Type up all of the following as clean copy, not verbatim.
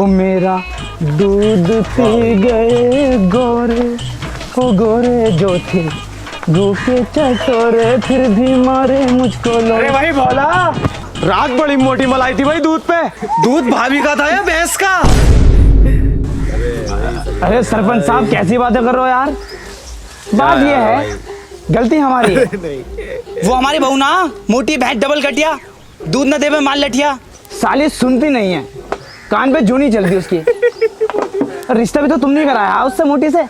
ओ मेरा दूध पी गए गोरे, ओ गोरे जो थे भूखे चटोरे, फिर भी मारे मुझको लोग। अरे भाई भोला, रात बड़ी मोटी मलाई थी भाई दूध पे। दूध भाभी का था या भैंस का? अरे सरपंच साहब कैसी बातें कर रहे हो यार। बात ये है गलती हमारी है। वो हमारी बहू ना मोटी भैंस डबल कटिया, दूध न देवे माल लठिया। साली सुनती नहीं है, कान पे जूनी चलती उसकी। रिश्ता भी तो तुमने कराया उससे मोटी से।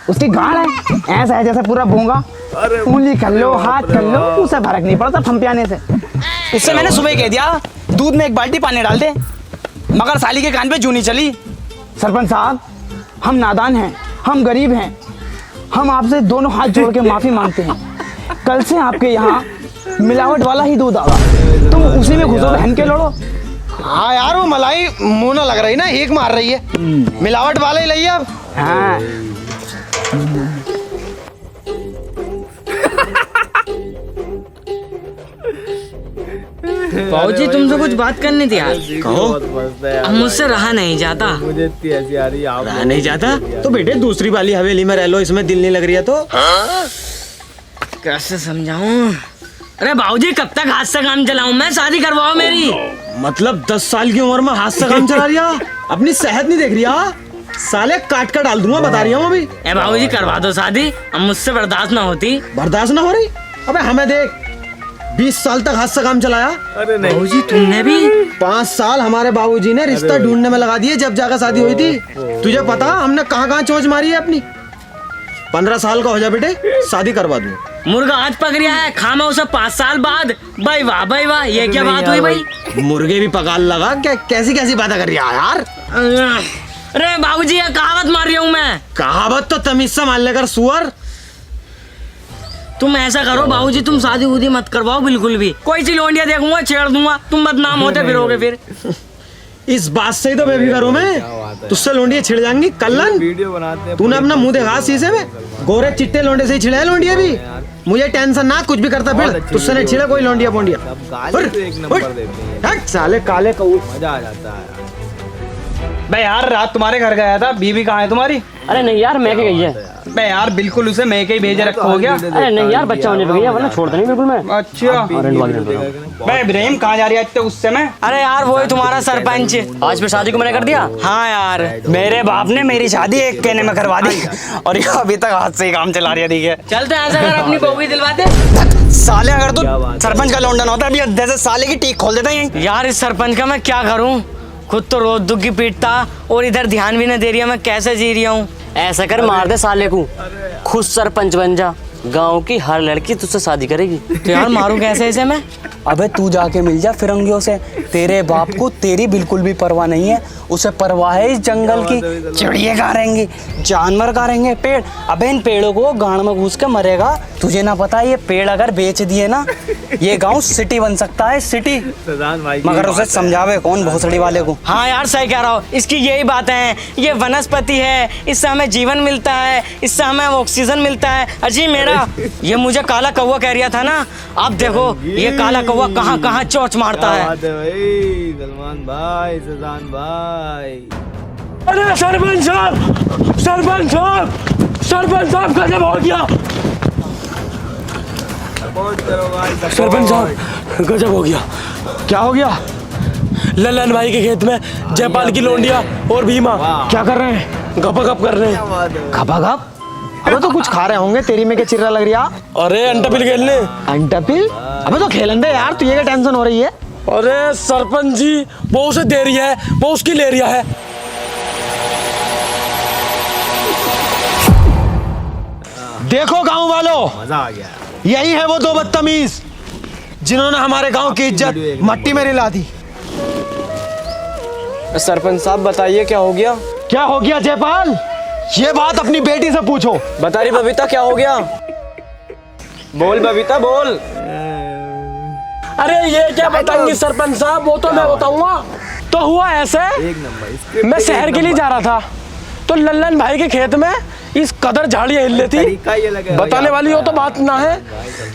उसकी गाड़ है ऐसा है जैसे पूरा भूंगा। उंगली कर लो हाथ कर लो उसे फर्क नहीं पड़ता फंपियाने से। उससे मैंने सुबह कह दिया दूध में 1 बाल्टी पानी डाल दे, मगर साली के कान पे जूनी चली। सरपंच साहब हम नादान हैं, हम गरीब हैं, हम आपसे दोनों हाथ जोड़ के माफी मांगते हैं। कल से आपके यहाँ मिलावट वाला ही दूध आगा, तुम उसी में घुसो बहन के लड़ो। हाँ यार वो मलाई मुंह ना लग रही ना, एक मार रही है। मिलावट वाला ही लाइए अब। हाँ बाबूजी तुमसे कुछ बात करनी थी यार। कहो। अब मुझसे रहा नहीं जाता। मुझे इतनी हंसी आ रही है। रहा नहीं जाता तो बेटे दूसरी वाली हवेली में रह लो, इसमें दिल नहीं लग रही है तो। कैसे समझाऊं? अरे बाबूजी कब तक हाथ से काम चलाऊं मैं? शादी करवाओ मेरी। मतलब 10 साल की उम्र में हाथ से काम चला रिया? अपनी सेहत नहीं देख रिया? साले काट कर डाल दूंगा, बता रही हूँ अभी। ए बाबूजी करवा दो शादी, अब मुझसे बर्दाश्त ना होती। बर्दाश्त ना हो रही? अबे हमें देख 20 साल तक हाथ से काम चलाया। अरे नहीं बाबूजी तुमने भी? 5 साल हमारे बाबूजी ने रिश्ता ढूंढने में लगा दिए जब जाकर शादी हुई थी। तुझे पता हमने कहाँ कहाँ चोंच मारी है अपनी। 15 साल का हो जा बेटे, शादी करवा दूँ। मुर्गा आज पक रहा है, खामा उसे 5 साल बाद। भाई वाह ये क्या बात हुई भाई? मुर्गे भी पकाल लगा क्या? कैसी कैसी बातें कर रही है यार। अरे बाबूजी ये कहावत मार रही हूँ मैं। कहावत तो तमीज से मान लेकर सुअर। तुम ऐसा करो बाबूजी, तुम शादी उदी मत करवाओ बिल्कुल भी। कोई सी लोंडिया देखूंगा छेड़ दूंगा, तुम बदनाम होते फिरोगे फिर। इस बात से ही तो मैं भी करूँ मैं। तुझसे लोंडियाँ छिड़ जाएंगी कल्लन। वीडियो बनाते हैं। तूने अपना मुंह देखा शीशे में? गोरे चिट्टे लोंडे से ही छिड़े लोंडिया भी। मुझे टेंशन ना, कुछ भी करता फिर तुझसे नहीं छिड़े कोई लोंडिया पोंडिया। गाली तो एक नंबर देते हैं। हट साले काले कौआ। मजा आ जाता है। बे यार रात तुम्हारे घर गया था, बीवी कहाँ है तुम्हारी? अरे नहीं यार मैं गई है। बे यार बिल्कुल उसे मैं के ही भेजे रखा हो गया। अरे नहीं यार बच्चा होने पे गई है, वरना छोड़ता नहीं बिल्कुल मैं। अच्छा बे इब्राहिम कहाँ जा रही है इतने गुस्से में? अरे यार वही तुम्हारा सरपंच। आज फिर शादी को मैंने कर दिया। हाँ यार मेरे बाप ने मेरी शादी एक कहने में करवा दी और ये अभी तक हाथ से ही काम चला रही है। ठीक है चलते हैं ऐसा कर अपनी बहू भी दिलवा दे। साले अगर तू सरपंच का लौंडा ना होता अभी अद्धे से साले की टीक खोल देता है। यार इस सरपंच का मैं क्या करूं? खुद तो रोज दुखी पीटता और इधर ध्यान भी न दे रही है, मैं कैसे जी रही हूँ। ऐसा कर मार दे साले को, खुद सरपंच बन जा, गांव की हर लड़की तुझसे शादी करेगी। तो यार मारूं कैसे इसे मैं? अबे तू जाके मिल जा फिरंगियों से। तेरे बाप को तेरी बिल्कुल भी परवाह नहीं है, उसे परवाह है इस जंगल की। चिड़िया कहाँ रहेंगे, जानवर कहाँ रहेंगे, पेड़। अबे इन पेड़ों को गांड में घुस के मरेगा। तुझे ना पता ये पेड़ अगर बेच दिए ना ये गांव सिटी बन सकता है, सिटी। मगर उसे समझावे कौन भोसड़ी वाले को। हाँ यार सही कह रहा हो, इसकी यही बातें हैं। ये वनस्पति है, इससे हमें जीवन मिलता है, इससे हमें ऑक्सीजन मिलता है। अजी मेरा ये मुझे काला कौवा कह रहा था ना, अब देखो ये काला कौवा कहाँ कहाँ चोंच मारता है। सलमान भाई, सजान भाई। अरे सरपंच साहब, सरपंच साहब, सरपंच साहब गजब हो गया। सरपंच साहब गजब हो गया। क्या हो गया? ललन भाई के खेत में जयपाल की लोंडिया और भीमा क्या कर रहे हैं? गपगप कर रहे हैं। खपाखप? अबे तो कुछ खा रहे होंगे, तेरी में क्या चिर्रा लग रही है? अरे अंटा पिल खेलने। अंटा पिल? अबे तो खेलन दे यार, तुझे क्या टेंशन हो रही है? अरे सरपंच जी वो उसे दे रही है, वो उसकी ले रही है। देखो गांव वालों, मजा आ गया। यही है वो दो बदतमीज जिन्होंने हमारे गांव की इज्जत मट्टी में मिला दी। सरपंच साहब बताइए क्या हो गया? क्या हो गया जयपाल? ये बात अपनी बेटी से पूछो। बता रही बबीता क्या हो गया? बोल बबीता बोल। अरे ये क्या बताएंगे सरपंच साहब, वो तो मैं बताऊंगा। तो हुआ ऐसे, एक नंबर। मैं शहर के लिए जा रहा था तो लल्लन भाई के खेत में इस कदर झाड़ियां हिल रही थी, बताने वाली हो तो बात ना है।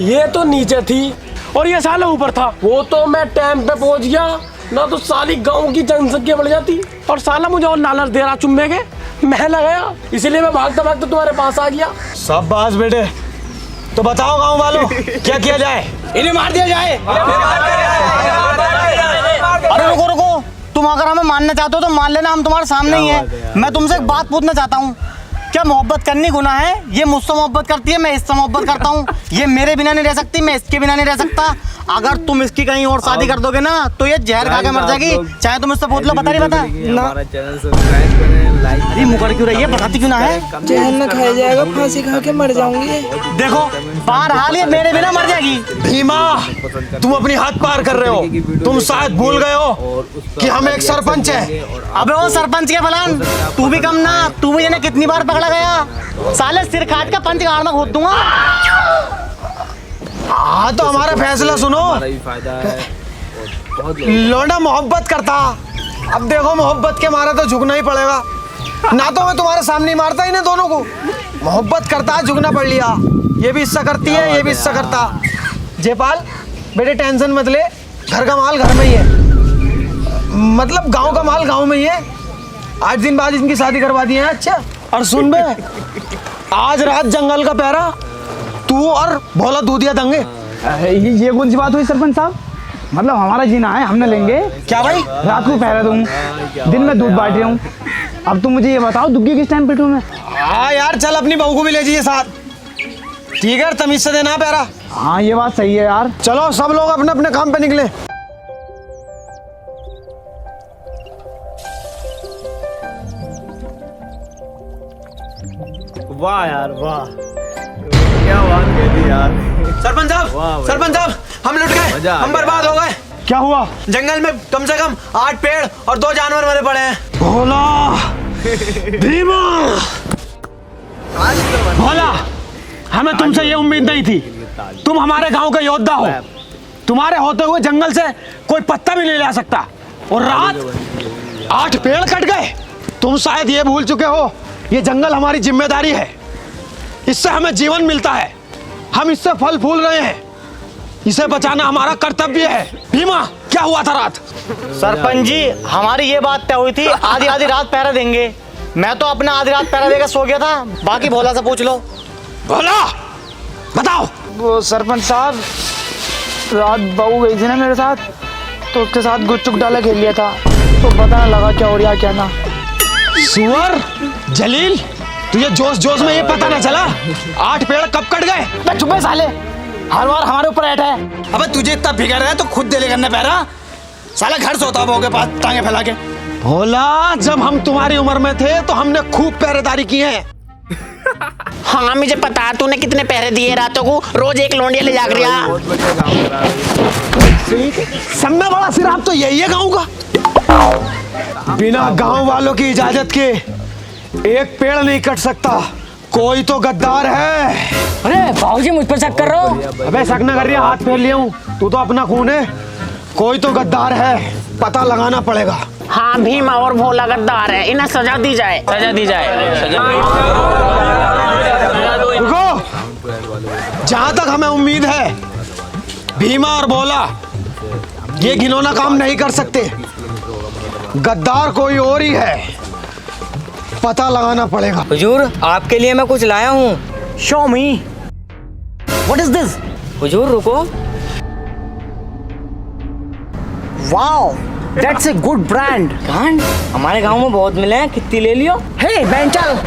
ये तो नीचे थी और ये साला ऊपर था। वो तो मैं टाइम पे पहुंच गया, ना तो साली गांव की जनसंख्या बढ़ जाती और साला मुझे और लालच दे रहा चुम्मे के। मैं लगाया इसलिए मैं भागता भागता तुम्हारे पास आ गया। सब बास बेटे, तो बताओ गांव वालों क्या किया जाए? इन्हें मार दिया जाए। अरे रुको रुको, तुम अगर हमें मानना चाहते हो तो मान लेना, हम तुम्हारे सामने ही हैं। मैं तुमसे एक बात पूछना चाहता हूँ, क्या मोहब्बत करनी गुनाह है? ये मुझसे मोहब्बत करती है, मैं इससे मोहब्बत करता हूँ। ये मेरे बिना नहीं रह सकती, मैं इसके बिना नहीं रह सकता। अगर तुम इसकी कहीं और शादी कर दोगे ना तो ये जहर खा के मर जाएगी, चाहे तुम इससे पूछ लो। बता नहीं बता हमारा चैनल सब्सक्राइब करें, लाइक अरे मुकर क्यों रही है? बताती क्यों ना है? जहर न खाया जाएगा, फांसी खा के मर जाऊंगी। देखो बहरहाल ये मेरे बिना मर जाएगी। भीमा, तुम अपनी हद पार कर रहे हो। तुम शायद भूल गए हो कि हम एक सरपंच है। अबे वो सरपंच के फलान, तू भी कम ना, तू भी इन्हें कितनी बार पकड़ा गया। साले सिर काट का पंच गाड़ में खोद दूंगा। हाँ तो हमारा फैसला सुनो। हमारा भी फायदा है और बहुत लौंडा मोहब्बत करता, अब देखो मोहब्बत के मारा तो झुकना ही पड़ेगा। ना तो मैं तुम्हारे सामने ही मारता इन्हें दोनों को। मोहब्बत करता, झुकना पड़ लिया। ये भी हिस्सा करती है, ये भी हिस्सा करता। जयपाल बेटे टेंशन मत ले, घर का माल घर में ही है, मतलब गांव का माल गांव में ही है। 8 दिन बाद इनकी शादी करवा दी है। अच्छा और सुन बे, आज रात जंगल का पहरा तू और भोला दूधिया देंगे। ये कौन सी बात हुई सरपंच साहब? मतलब हमारा जीना है, हमने लेंगे। क्या भाई? रात को पहरा दूँ, दिन में दूध बांट रहा हूँ। अब तुम मुझे ये बताओ, दुग्गी किस टाइम पिटूं मैं? हाँ यार चल, अपनी बहू को भी ले जाइए साथ, ठीक है? तमीज से देना पहरा। हाँ ये बात सही है यार। चलो सब लोग अपने अपने काम पे निकले। वाह यार वाह, क्या बात कह दी यार। सरपंच वाह साहब, भाई। सरपंच साहब, हम लुट गए, मजा आ हम गया। बर्बाद हो गए। क्या हुआ? जंगल में कम से कम 8 पेड़ और 2 जानवर मरे पड़े हैं। भोला, भीमा, भोला, हमें तुमसे ये उम्मीद नहीं थी। तुम हमारे गांव का योद्धा हो। तुम्हारे होते हुए जंगल से कोई पत्ता भी नहीं ला सकता, और रात 8 पेड़ कट गए। तुम शायद ये भूल चुके हो, ये जंगल हमारी जिम्मेदारी है। इससे हमें जीवन मिलता है, हम इससे फल फूल रहे हैं। इसे बचाना हमारा कर्तव्य है। भीमा, क्या हुआ था रात? सरपंच जी, हमारी ये बात तय हुई थी, आधी आधी रात पहरा देंगे। मैं तो अपना आधी रात पहरा देकर सो गया था, बाकी भोला से पूछ लो। भोला बताओ। वो सरपंच साहब, रात बहू गई थी ना मेरे साथ, तो उसके साथ गुच्चुक डाला खेल लिया था, तो पता ना लगा क्या हो रहा क्या ना। सुअर जलील, तुझे जोश जोश में ये पता ना चला 8 पेड़ कब कट गए? चुप है साले, हर बार हमारे ऊपर बैठा है। अबे तुझे इतना फिक्र है तो खुद दे ले करने पहरा, साला घर सोता बहू के पास टांगे फैला के। भोला, जब हम तुम्हारी उम्र में थे तो हमने खूब पहरेदारी की है। हाँ मुझे पता है, तूने कितने पहरे दिए रातों को, रोज एक लोंडिया ले जाग रहा। बहुत बढ़िया काम करा है। सब में बड़ा सिराप तो यही है गांव का। बिना गांव वालों की इजाजत के एक पेड़ नहीं कट सकता। कोई तो गद्दार है। अरे बाबूजी मुझ पर शक कर रहे हो? अबे शक न कर रही है, हाथ फेर लिया हूँ, तू तो अपना खून है। कोई तो गद्दार है, पता लगाना पड़ेगा। हाँ भीमा और भोला गद्दार है, इन्हें सजा दी जाए। सजा दी जाए। रुको, जहां तक हमें उम्मीद है भीमा और भोला ये घिनौना काम नहीं कर सकते। गद्दार कोई और ही है, पता लगाना पड़ेगा। हुजूर, आपके लिए मैं कुछ लाया हूँ। Show me, what is this? हुजूर रुको। Wow, that's a good brand. कांड हमारे गांव में बहुत मिले हैं, कितनी ले लियो? हे बेंचल,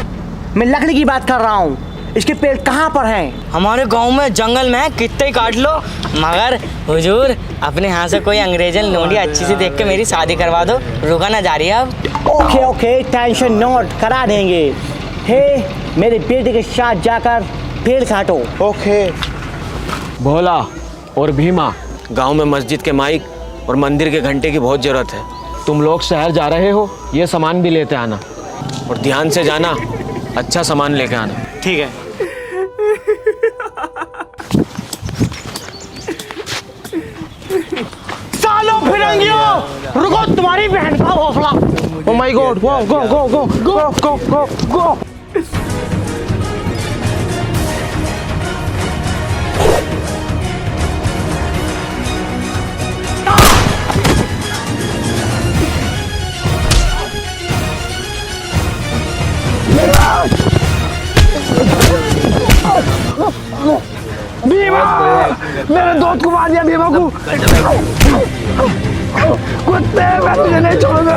मैं लकड़ी की बात कर रहा हूँ। इसके पेड़ कहाँ पर हैं? हमारे गांव में जंगल में है, कितने ही काट लो। मगर हुजूर, अपने यहाँ से कोई अंग्रेजन लोंडी अच्छी सी देख के मेरी शादी करवा दो, रुका ना जा रही है अब। ओके ओके, टेंशन नोट करा देंगे। हे, मेरे बेटे के साथ जाकर पेड़ काटो। ओके। भोला और भीमा, गांव में मस्जिद के माइक और मंदिर के घंटे की बहुत जरूरत है। तुम लोग शहर जा रहे हो, ये सामान भी लेते आना, और ध्यान से जाना, अच्छा सामान लेके आना। ठीक है। सालो फिरंगियों, रुको, तुम्हारी बहन का हौसला। ओ माय गॉड, गो गो गो गो गो गो गो गो। मेरे दोस्त को मार दिया भीमा को। कुत्ते, मैं तुझे नहीं छोड़ूंगा।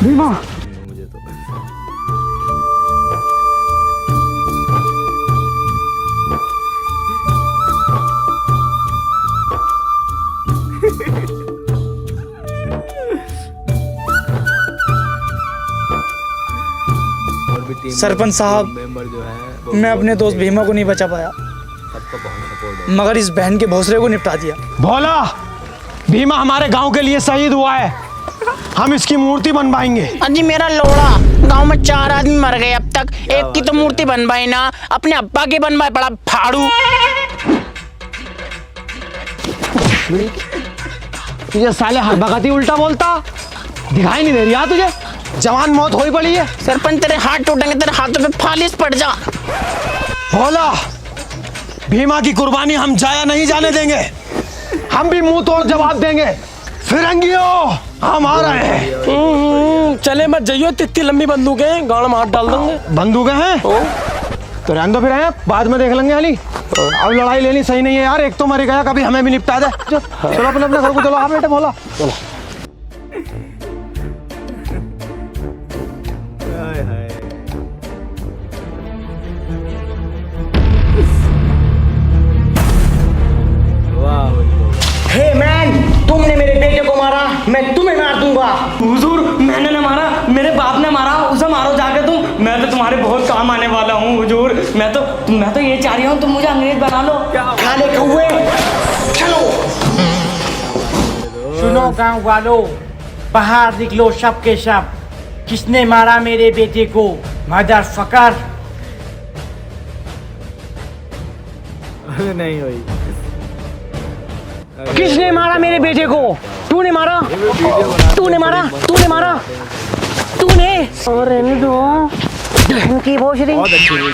भीमा सरपंच साहब, मैं अपने दोस्त भीमा को नहीं बचा पाया, मगर इस बहन के भोसले को निपटा दिया। भोला, भीमा हमारे गांव के लिए शहीद हुआ है, हम इसकी मूर्ति बनवाएंगे। अजी मेरा लोड़ा, गांव में 4 आदमी मर गए अब तक, एक की तो मूर्ति बनवाई ना, अपने अब्बा की बनवाए, बड़ा फाड़ू। तुझे साले हर वक्त ही उल्टा बोलता, दिखाई नहीं दे रही तुझे? जवान मौत होई पड़ी है। सरपंच तेरे हाथ टूटेंगे, तेरे हाथों पे फालिस पड़ जा। भोला, भीमा की कुर्बानी हम जाया नहीं जाने देंगे, हम भी मुंह तोड़ जवाब देंगे। फिरंगियों, हम आ रहे हैं। चले मत जाइयो, इतनी लंबी बंदूक है, गाड़ में हाथ डाल देंगे। बंदूकें हैं तो रहने दो, फिर हैं बाद में देख लेंगे। अली अब लड़ाई लेनी सही नहीं है यार, एक तो मर गया, कभी हमें भी निपटा दे। चलो अपने अपने घर को चलो। हाँ बेटा भोला चलो। हे मैन, तुमने मेरे बेटे को मारा, मैं तुम्हें मार दूंगा। हुजूर, मैंने ना मारा, मेरे बाप ने मारा, उसे मारो जाके तुम। मैं तो तुम्हारे बहुत काम आने वाला हूँ हुजूर। मैं तो ये चाह रही हूँ तुम मुझे अंग्रेज बना लो। खाले कौवे, चलो। सुनो गांव वालों, बाहर निकलो सब के सब। किसने मारा मेरे बेटे को? मदरफकर। नहीं हुई। किसने मारा मेरे बेटे को? तूने मारा, तूने मारा, तूने मारा, तूने। और की भोसड़ी,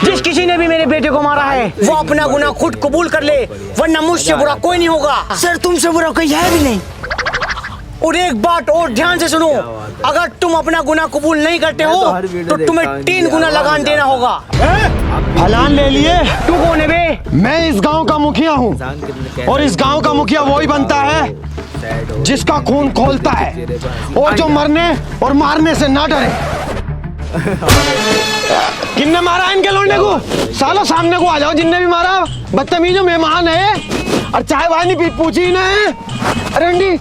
जिस किसी ने भी मेरे बेटे को मारा है वो अपना गुनाह खुद कबूल कर ले, वरना मुझसे बुरा कोई नहीं होगा। सर, तुमसे बुरा कोई है भी नहीं। और एक बात और ध्यान से सुनो, अगर तुम अपना गुनाह कबूल नहीं करते हो तो तुम्हें 3 गुना लगान देना होगा। फलान ले लिए। तू कौन है बे? मैं इस गांव का मुखिया हूँ, और इस गांव का मुखिया वही बनता है जिसका खून खोलता है और जो मरने और मारने से ना डरे। किन्ने मारा इनके लौंडे को? सालों सामने को आ जाओ, जिनने भी मारा। बदतमीजों, मेहमान है और चाय भाई नहीं पूछी ना है। अरे अंडी,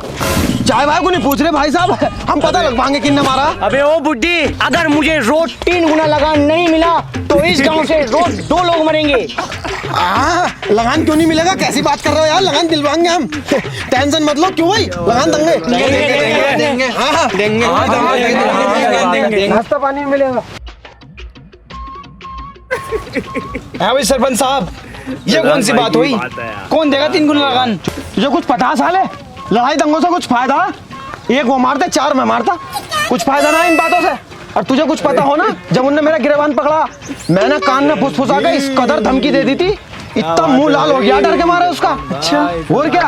चाय भाई को नहीं पूछ रहे भाई साहब, हम पता लग पाएंगे किन्ने मारा। अबे ओ बुड्ढी, अगर मुझे रोज 3 गुना लगान नहीं मिला तो इस गांव से रोज 2 लोग मरेंगे। लगान क्यों नहीं मिलेगा? कैसी बात कर रहे हो यार? लगान दिलवाएंगे हम, टेंशन मत लो। क्यों भाई, लगान देंगे। नाश्ता पानी मिलेगा। हाँ भाई सरपंच साहब, ये कौन सी बात हुई? कौन देगा 3 गुना लगान? तुझे कुछ पता साले? लड़ाई दंगों से कुछ फायदा? एक वो मारते, 4 मैं मारता। कुछ फायदा ना इन बातों से। और तुझे कुछ पता हो ना, जब उनने मेरा गिरबान पकड़ा, मैंने कान में फुसफुसा के इस कदर धमकी दे दी थी, इतना मुंह लाल हो गया डर के मारे उसका। अच्छा, और क्या?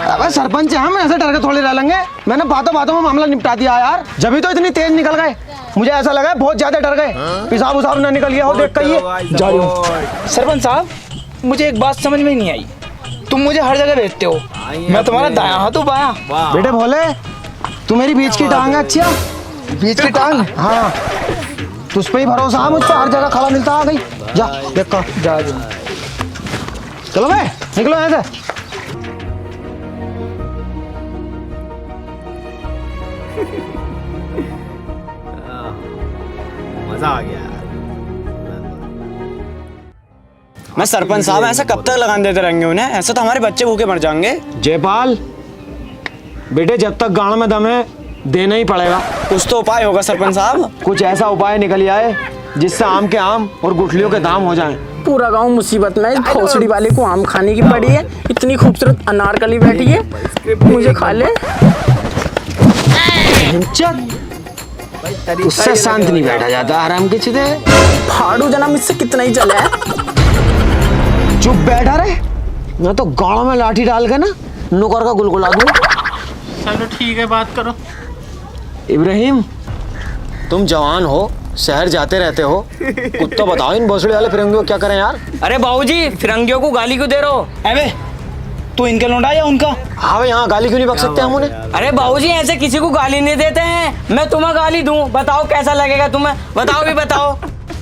अबे सरपंच है, हम ऐसे डर के थोड़ी रह लेंगे। मैंने बातों बातों में मामला निपटा दिया यार, जब तो इतनी तेज निकल गए। मुझे ऐसा लगा बहुत ज्यादा डर गए, पेशाब उसाब ना निकल गया हो देख कर। ये जा रही हूँ। सरपंच साहब, मुझे एक बात समझ में नहीं आई। तुम मुझे हर जगह भेजते हो, मैं तुम्हारा दायां हाथ हूँ बायां। बेटे भोले, तू मेरी बीच की टांग है। अच्छा, बीच की टांग? हाँ, तुझ पे ही भरोसा है मुझसे, हर जगह खड़ा मिलता आ गई। जा देखो, जा चलो बे, निकलो यहाँ से। मजा आ गया। मैं सरपंच साहब, ऐसा कब तक लगान देते रहेंगे उन्हें? ऐसा तो हमारे बच्चे भूखे मर जाएंगे। जयपाल बेटे, जब तक गांव में दम है देना ही पड़ेगा। कुछ तो उपाय होगा सरपंच साहब। कुछ ऐसा उपाय निकल आए जिससे आम के आम और गुठलियों के दाम हो जाएं। पूरा गांव मुसीबत में, इस भोसड़ी वाले को आम खाने की पड़ी है। इतनी खूबसूरत अनारकली बैठी है, मुझे खा ले। उससे शांत नहीं बैठा जाता, आराम के चिते। फाड़ू जनाब, इससे कितना ही चला है। चुप बैठा रहे, मैं तो गांव में लाठी डाल के ना नुकर का गुलगुला दूं। चलो ठीक है, बात करो। इब्राहिम, तुम जवान हो, शहर जाते रहते हो, कुछ तो बताओ इन भोसड़ी वाले फिरंगियों को क्या करें यार। अरे बाबूजी, फिरंगियों को गाली क्यों दे रहे हो? अबे तू इनका लौंडा या उनका? हाँ भाई, यहाँ गाली क्यों नहीं बक सकते हम उन्हें? अरे बाबूजी, ऐसे किसी को गाली नहीं देते हैं। मैं तुम्हें गाली दूं, बताओ कैसा लगेगा तुम्हें? बताओ भी बताओ।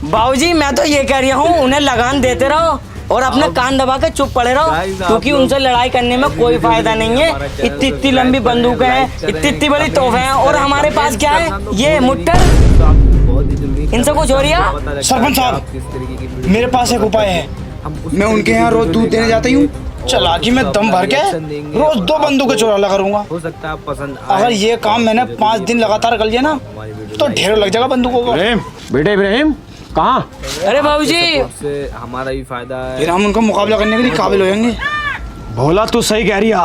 बाबूजी, मैं तो ये कह रही हूँ, उन्हें लगान देते रहो और अपने कान दबा के चुप पड़े रहो, क्योंकि उनसे लड़ाई करने में कोई फायदा नहीं है। इतनी इतनी लंबी बंदूकें हैं, इतनी इतनी बड़ी तोहफे हैं, और हमारे पास क्या है? ये मुट्ठर। इनसे कुछ हो रिया? सरपंच साहब, मेरे पास एक उपाय है। मैं उनके यहाँ रोज दूध देने जाती हूँ, चालाकी में दम भर के रोज 2 बंदूकें चुरा ला करूंगा। हो सकता है पसंद अगर ये काम मैंने 5 दिन लगातार कर लिया ना, तो ढेर लग जाएगा बंदूकों को। बेटे इब्राहिम कहाँ? अरे बाबूजी, से हमारा भी फायदा है। फिर हम उनका मुकाबला करने के लिए काबिल हो जाएंगे। भोला तू सही कह रही है।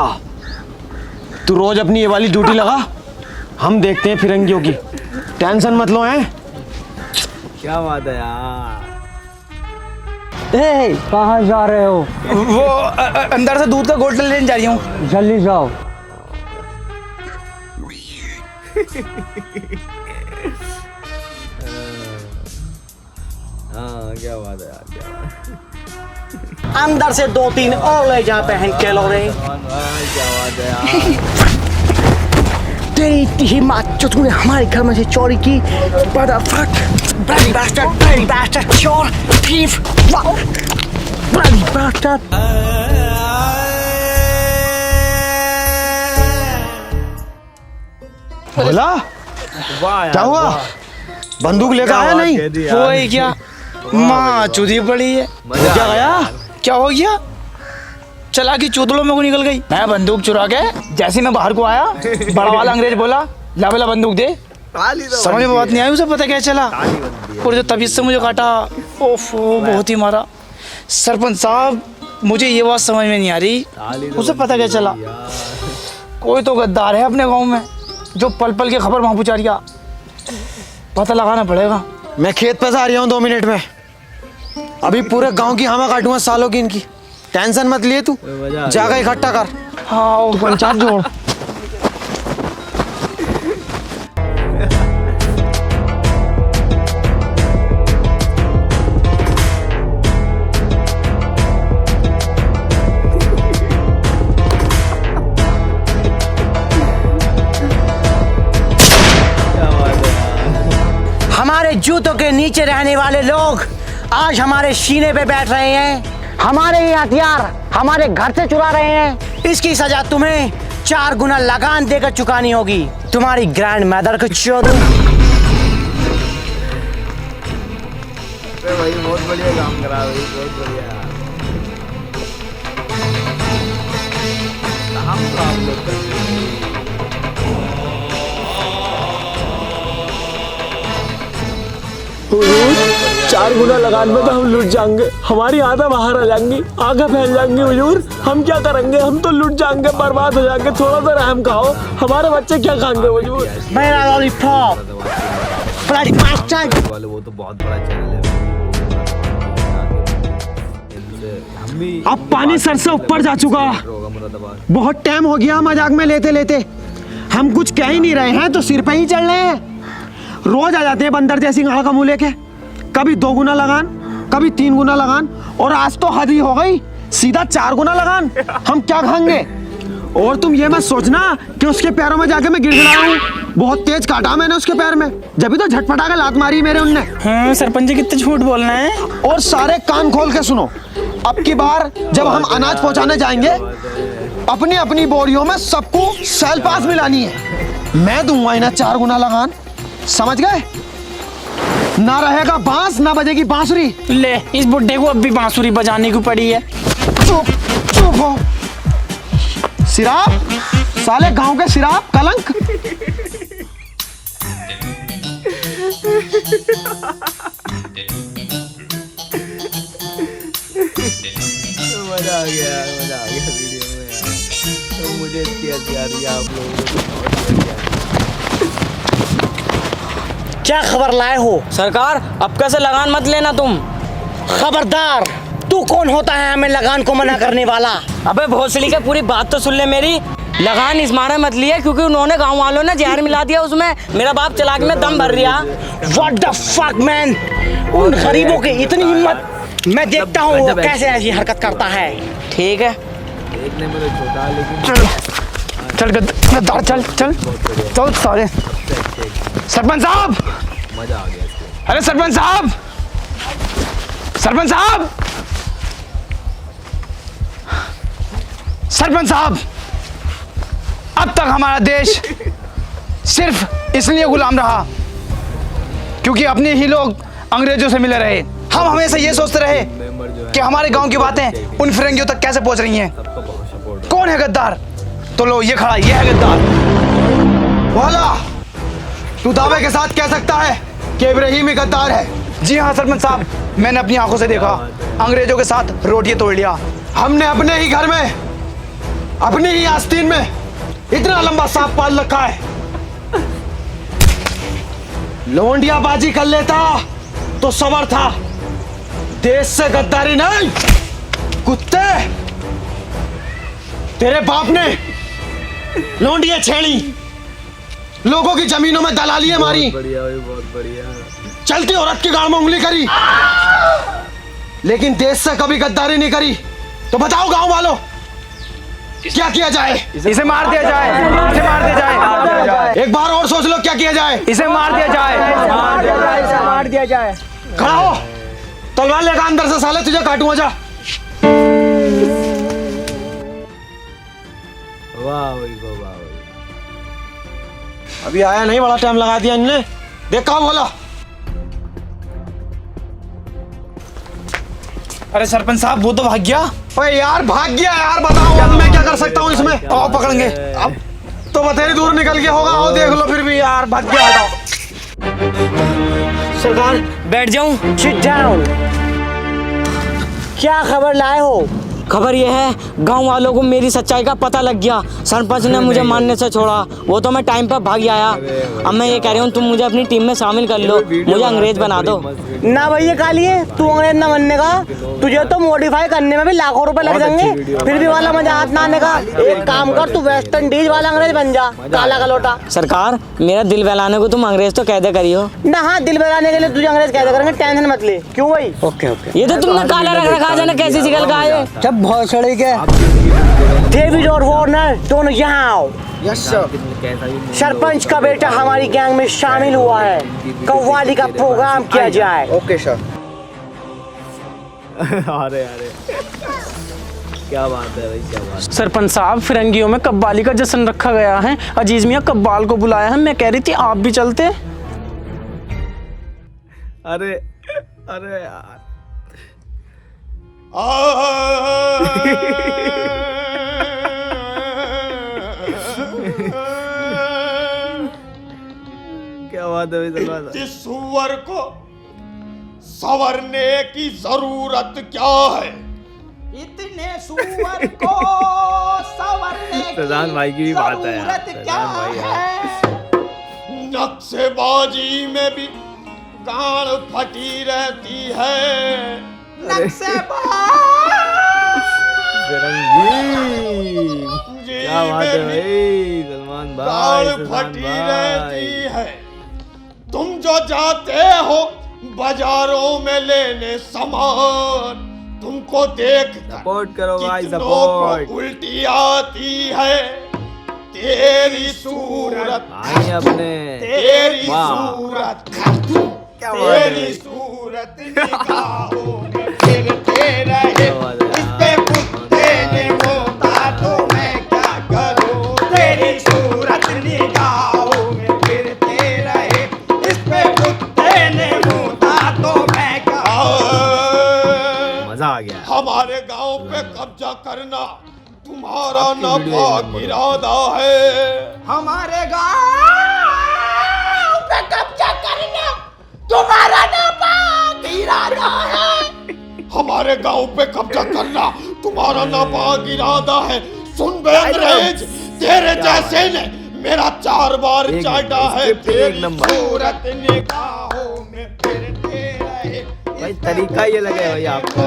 तू रोज अपनी ये वाली ड्यूटी लगा, हम देखते हैं फिरंगियों की। टेंशन मत लो हैं। क्या बात है यार। कहाँ जा रहे हो? वो अंदर से दूध का गोल्ड लेने जा रही हूँ। जल्दी जाओ। हाँ क्या बात है यार, क्या बात है। अंदर से 2-3 और ले जा बहन के लोरे। क्या बात है यार। तेरी इतनी हिम्मत जो तूने हमारे घर में से चोरी की। bloody bastard, चोर, thief, bloody bastard। भोला क्या हुआ? बंदूक लेकर आया नहीं? वो है क्या? माँ चूधी पड़ी है। क्या गया? क्या हो गया? चला की चूदड़ों में को निकल गई। मैं बंदूक चुरा के जैसे मैं बाहर को आया, बड़ा वाला अंग्रेज बोला ला बेला बंदूक दे। समझ में बात नहीं आई, उसे पता क्या चला, और जो तबीयत से मुझे काटा, ओफो बहुत ही मारा। सरपंच साहब, मुझे ये बात समझ में नहीं आ रही, उसे पता क्या चला? कोई तो गद्दार है अपने गाँव में जो पल पल की खबर वहाँ पहुँचा रिया। पता लगाना पड़ेगा। मैं खेत पे जा रहा हूँ 2 मिनट में। अभी पूरे गांव की हवा काटूंगा सालों की इनकी। टेंशन मत लिए तू, जाकर इकट्ठा कर। हाँ वो पंचायत जोड़। हमारे जूतों के नीचे रहने वाले लोग आज हमारे सीने पे बैठ रहे हैं। हमारे ये हथियार हमारे घर से चुरा रहे हैं। इसकी सजा तुम्हें 4 गुना लगान देकर चुकानी होगी। तुम्हारी ग्रैंड मदर को चोदो। भाई बहुत बढ़िया काम करा भाई, बहुत बढ़िया। हम तो आप लोग 4 गुना लगान में तो हम लुट जाएंगे, हमारी आधा बाहर आ जाएंगी, आगे फैल जाएंगे। हुजूर हम क्या करेंगे? हम तो लुट जाएंगे, बर्बाद हो जाएंगे। थोड़ा सा रहम खाओ, हमारे बच्चे क्या खाएंगे हुजूर? मेरा लॉलीपॉप वाले वो तो बहुत बड़ा चैनल है। हम भी अब पानी सर से ऊपर जा चुका। बहुत टाइम हो गया मजाक में लेते लेते। हम कुछ कह ही नहीं रहे हैं तो सिर पे ही चढ़ रहे हैं। रोज आ जाते हैं बंदर जैसी गाड़ का मुंह लेके, कभी 2 गुना लगान, कभी 3 गुना लगान, और आज तो हद ही हो गई, सीधा 4 गुना लगान। हम क्या खाएंगे? और तुम ये मत सोचना कि उसके पैरों में जाके मैं गिड़गिड़ा हूँ। बहुत तेज काटा मैंने उसके पैर में, जब भी तो झटपटा के लात मारी मेरे उनने। हाँ सरपंच जी, कितने झूठ बोलना है। और सारे कान खोल के सुनो, अब की बार जब हम अनाज पहुंचाने जाएंगे, अपनी अपनी बोरियों में सबको सेल पास मिलानी है। मैं दूंगा इन्हें 4 गुना लगान, समझ गए? ना रहेगा बांस, ना बजेगी बांसुरी। ले, इस बुड्ढे को अब भी बांसुरी बजाने की पड़ी है। चुप चुप हो। सिराप, साले गांव के सिराप, कलंक। मजा आ गया यार, मजा आ गया वीडियो में यार। तो मुझे इतनी हंसी आ रही है आप लोगों को। क्या खबर लाए हो? सरकार, अब कैसे लगान मत लेना तुम। खबरदार, तू कौन होता है हमें लगान को मना करने वाला? अबे भोसड़ी का पूरी बात तो सुन ले मेरी। लगान इस मारे मत लिया क्योंकि उन्होंने गांव वालों ने जहर मिला दिया उसमें। मेरा बाप चलाक में दम भर दिया। What the fuck man? उन गरीबों की इतनी हिम्मत। मैं देखता हूँ वो कैसे ऐसी हरकत करता है। ठीक है देखने में तो छोटा लेकिन चल गद्दार चल चल चल सारे। सरपंच साहब, मजा आ गया इसको। अरे सरपंच साहब, सरपंच साहब, सरपंच साहब, अब तक हमारा देश सिर्फ इसलिए गुलाम रहा क्योंकि अपने ही लोग अंग्रेजों से मिले रहे। हम हमेशा ये सोचते रहे कि हमारे गांव की बातें उन फिरंगियों तक कैसे पहुंच रही हैं। कौन है गद्दार? तो लो ये खड़ा, ये है गद्दार। वाला, तू दावे के साथ कह सकता है कि इब्राहिम ही गद्दार है? जी हाँ सरपंच साहब, मैंने अपनी आंखों से देखा, अंग्रेजों के साथ रोटियां तोड़ लिया। हमने अपने ही घर में, अपनी ही आस्तीन में इतना लंबा सांप पाल रखा है। लोंडिया बाजी कर लेता तो सबर था, देश से गद्दारी नहीं। कुत्ते, तेरे बाप ने लोंडिया छेड़ी, लोगों की जमीनों में दलालियां मारी, बढ़िया भाई, बहुत बढ़िया। चलती औरत की गाड़ में उंगली करी, लेकिन देश से कभी गद्दारी नहीं करी। तो बताओ गांव वालों, क्या किया जाए? इसे मार दिया जाए, इसे मार दिया जाए। एक बार और सोच लो, क्या किया जाए? इसे मार दिया जाए, मार दिया जाए, इसे मार दिया जाए। खड़ा हो, तलवार लेकर अंदर से, साले तुझे काटूंगा जा। वाह भाई, वाह भाई। अभी आया नहीं, बड़ा टाइम लगा दिया इनने। देख कहाँ बोला। अरे सरपंच साहब, वो तो भाग गया। ओए यार, भाग गया यार, बताओ अब मैं क्या कर सकता हूँ इसमें? आओ पकड़ेंगे। अब तो बतेरी दूर निकल गया होगा। आओ देख लो, फिर भी यार भाग गया। हटाओ। सरदार बैठ जाऊं? Sit down. क्या खबर लाए हो? खबर यह है गांव वालों को मेरी सच्चाई का पता लग गया। सरपंच ने मुझे मारने से छोड़ा, वो तो मैं टाइम पर भाग आया। अब मैं ये कह रही हूँ तुम मुझे अपनी टीम में शामिल कर लो, मुझे अंग्रेज बना दो। ना भैया कालिए, तू अंग्रेज ना बनने का, तुझे तो मॉडिफाई करने में भी लाखों रुपए लग जाएंगे, फिर भी वाला मजा हाथ ना आने का। एक काम कर, तू वेस्ट इंडीज वाला अंग्रेज बन जा, काला कलोटा। सरकार, मेरा दिल बहलाने को तुम अंग्रेज तो कैदे करियो ना। हाँ, दिल बहलाने के लिए तुझे अंग्रेज कैदे करेंगे, टेंशन मत ले। क्यों भाई? Okay okay. ये तो तुमने काला रख रखा, जाने कैसी शिकल का है। जब बहुत सड़े के डेविड और वार्नर दोनों यहाँ आओ। Yes sir. सरपंच का बेटा हमारी गैंग में शामिल हुआ है, कव्वाली का प्रोग्राम किया जाए। Okay sir. अरे अरे, क्या बात है भाई, क्या बात। सरपंच साहब, फिरंगियों में कव्वाली का जश्न रखा गया है, अजीज मियाँ कव्वाल को बुलाया है। मैं कह रही थी आप भी चलते। अरे अरे यार, क्या बात है भाई, सलमान साहब। इस सुअर को संवरने की जरूरत क्या है? इतने सुअर को संवरने की सजान भाई की भी बात है यार, जरूरत क्या सजान भाई है? नक्शेबाजी में भी गाड़ फटी रहती है। क्या बात है भाई, सलमान भाई, गाड़ फटी रहती है। तुम जो जाते हो बाजारों में लेने सामान, तुमको देख सपोर्ट करो भाई, कितनों सपोर्ट। को उल्टी आती है। तेरी सूरत, भाई अपने तेरी वाह। सूरत, क्या बात है तेरी सूरत निगाहों में फिरते रहे। इस पे कुत्ते ने बोता तो मैं क्या करूं? तेरी सूरत निगाहों में फिरते रहे। इस पे कुत्ते ने बोता तो मैं क्या। मजा आ गया। हमारे गांव पे कब्जा करना तुम्हारा नापाक इरादा है। हमारे गांव पे कब्जा करना तुम्हारा नापाक इरादा है। हमारे गांव पे कब्जा करना तुम्हारा नापाक इरादा है। सुन बे अंग्रेज, तेरे जैसे ने मेरा 4 बार चाटा है। तेरी सूरत निगाहों में फिरते रहे। भाई तरीका ये लगे भाई आपको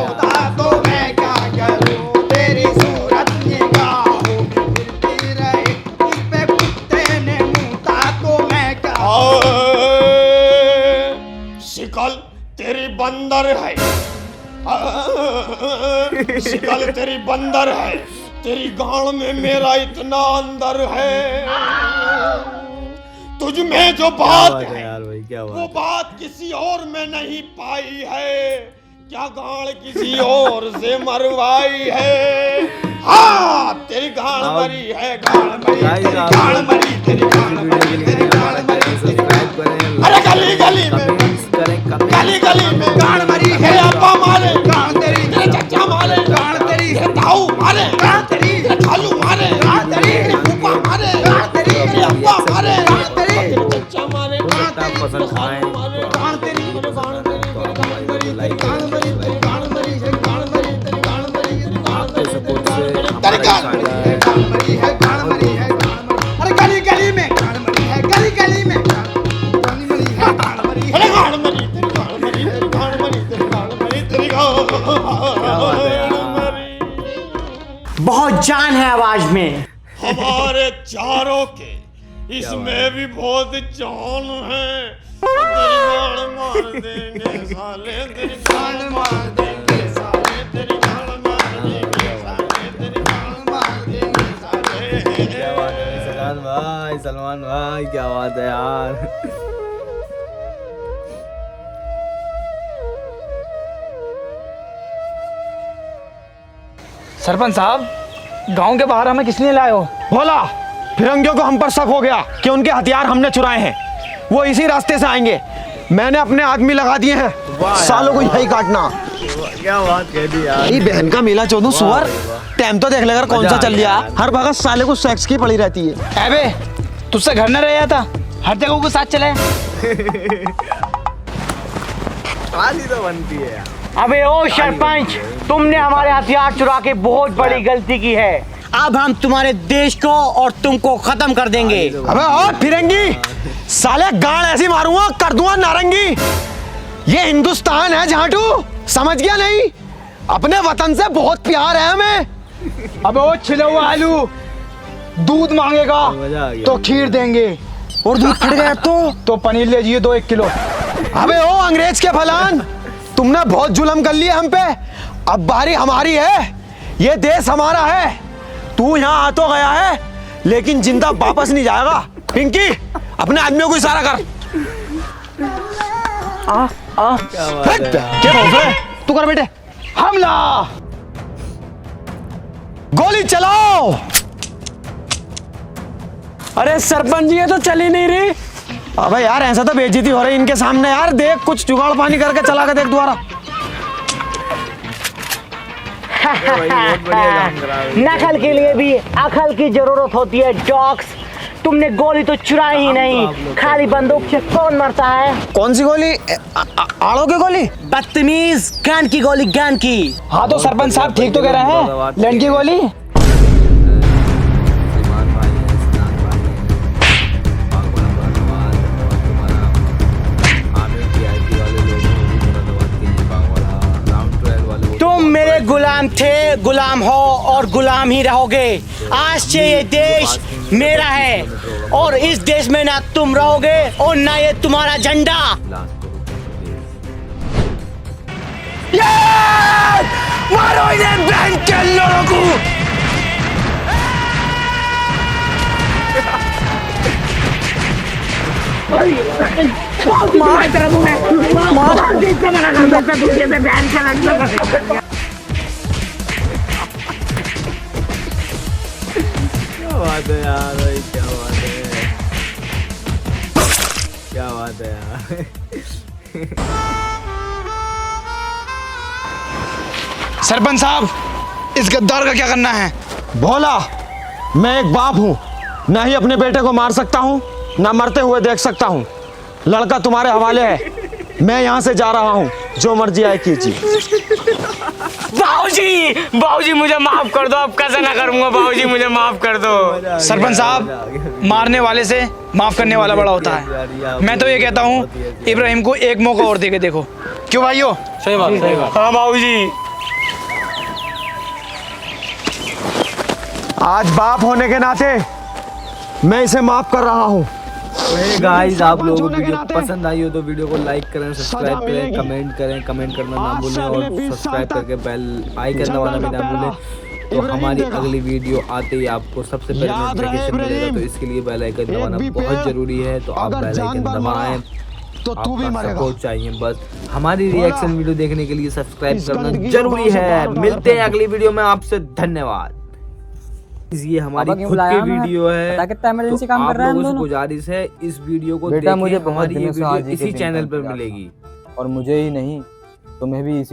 तो मैं क्या करूं तेरी सूरत निगाहों में फिरती रहे इस पे कुत्ते ने मुंता तो मैं क्या शिकल तेरी बंदर है शिकल तेरी बंदर है तेरी गांड में मेरा इतना अंदर है तुझ में जो बात है यार भाई क्या वो बात किसी और में नहीं पाई है क्या गांड किसी और से मरवाई है हाँ तेरी गांड मरी है गांड मरी तेरी गांड मरी तेरी गांड मरी तेरी गांड मरी अरे गली गली में गली गली में गांड मरी है अब्बा मारे गांड तेरी तेरे चचा मारे गांड तेरी तेरे ताऊ मारे गांड तेरी तेरे खालू मारे गांड तेरी तेरे फूफा मारे गांड तेरी तेरे अब्बा मारे गांड तेरी तेरे चचा मारे गांड तेरी पसंद खाएं गांड तेरी तेरे गांड तेरी तेरे गांड मरी तेरी गांड मरी तेरी गांड मरी तेरी गांड मरी तेरी गांड मरी तेरी गांड मरी सपोर्ट से तेरी गांड मरी है गांड मरी है गांड मरी अरे गली गली में गांड मरी है गली गली में गांड मरी है गांड मरी अरे गांड मरी तेरी गांड मरी तेरी गांड मरी तेरी गांड मरी तेरी गांड मरी बहुत जान है आवाज में। हमारे चारों के इसमें भी बहुत जान है तेरी गांड मार देंगे साले तेरी गांड मार देंगे साले तेरी गांड मार देंगे साले तेरी गांड मार देंगे साले क्या बात है सलमान भाई क्या बात है यार सरपंच साहब गांव के बाहर हमें किस लिए लाए हो? बोला फिरंगियों को हम पर शक हो गया कि उनके हथियार हमने चुराए हैं वो इसी रास्ते से आएंगे मैंने अपने आदमी लगा दिए हैं सालों को यही काटना क्या बात कह दी यार ये बहन का मेला चौदह सुअर टाइम तो देख लेकर कौन सा चल लिया हर भगत साले को सेक्स की पड़ी रहती है अबे तुझसे घर न रह जाता हर जगह को साथ चले। खाली तो बनती है यार अबे ओ सरपंच, तुमने हमारे हथियार चुरा के बहुत बड़ी गलती की है। अब हम तुम्हारे देश को और तुमको खत्म कर देंगे। अबे और फिरंगी साले गाड़ ऐसी मारूंगा कर दूंगा नारंगी। ये हिंदुस्तान है झाटू समझ गया नहीं अपने वतन से बहुत प्यार है हमें। अबे वो छिले हुआ आलू दूध मांगेगा तो खीर देंगे और दूध फट गया तो पनीर ले जाइए 2-1 किलो। अबे ओ अंग्रेज के फलान तुमने बहुत जुल्म कर लिया हम पे अब बारी हमारी है ये देश हमारा है तू यहाँ आ तो गया है लेकिन जिंदा वापस नहीं जाएगा। पिंकी अपने आदमियों को इशारा कर। क्या बोल रहे तू कर बेटे हमला गोली चलाओ। अरे सरपंच जी ये तो चल ही नहीं रही। अबे यार ऐसा तो बेइज्जती हो रही इनके सामने यार देख कुछ जुगाड़ पानी करके चला के देख दोबारा। नकल के लिए भी अकल की जरूरत होती है डॉग्स। तुमने गोली तो चुराई ही नहीं खाली बंदूक से कौन मरता है? कौन सी गोली आड़ों की गोली? बदतमीज गन की गोली गन की। हाँ तो सरपंच साहब ठीक तो कह रहे हैं लैंड की गोली। तुम मेरे गुलाम थे गुलाम हो और गुलाम ही रहोगे। आज से ये देश मेरा है और इस देश में ना तुम रहोगे और ना ये तुम्हारा झंडा। मारो इन्हें बैंक के लोगों को। क्या बात है यार भाई क्या बात है क्या बात है यार सरपंच साहब इस गद्दार का क्या करना है? भोला मैं एक बाप हूँ ना ही अपने बेटे को मार सकता हूँ ना मरते हुए देख सकता हूँ। लड़का तुम्हारे हवाले है मैं यहाँ से जा रहा हूँ, जो मर्जी आए कीजिए। बाबूजी, बाबूजी मुझे माफ कर दो, अब कैसे ना करूंगा बाबूजी, मुझे माफ कर दो। सरपंच साहब, मारने वाले से माफ करने वाला बड़ा होता है। मैं तो ये कहता हूँ इब्राहिम को एक मौका और दे के देखो, क्यों भाइयों? सही बात, सही बात। हाँ बाबूजी। आज बाप होने के नाते मैं इसे माफ कर रहा हूँ। गाइस, आप लोगों को वीडियो पसंद आई हो तो वीडियो को लाइक करें, सब्सक्राइब करें, कमेंट करना ना भूलें और सब्सक्राइब करके बेल आइकन दबाना भी ना भूलें। तो हमारी अगली वीडियो आते ही आपको सबसे पहले नोटिफिकेशन मिलेगा, तो इसके लिए बेल आइकन दबाना बहुत जरूरी है। तो आप बेल आइकन दबाएं, आपका सपोर्ट चाहिए बस। हमारी रिएक्शन वीडियो देखने के लिए सब्सक्राइब करना जरूरी है। मिलते हैं अगली वीडियो में आपसे, धन्यवाद। ये हमारी खुद की वीडियो है, कितना इमरजेंसी तो काम आप कर रहे हैं हम लोगों से दोनों। गुजारिश है इस वीडियो को बेटा, देखें। मुझे बहुत हमारी ये दिनों से वीडियो आज ही के इसी दिन चैनल तक पर याद मिलेगी। और मुझे ही नहीं, तुम्हें भी इसी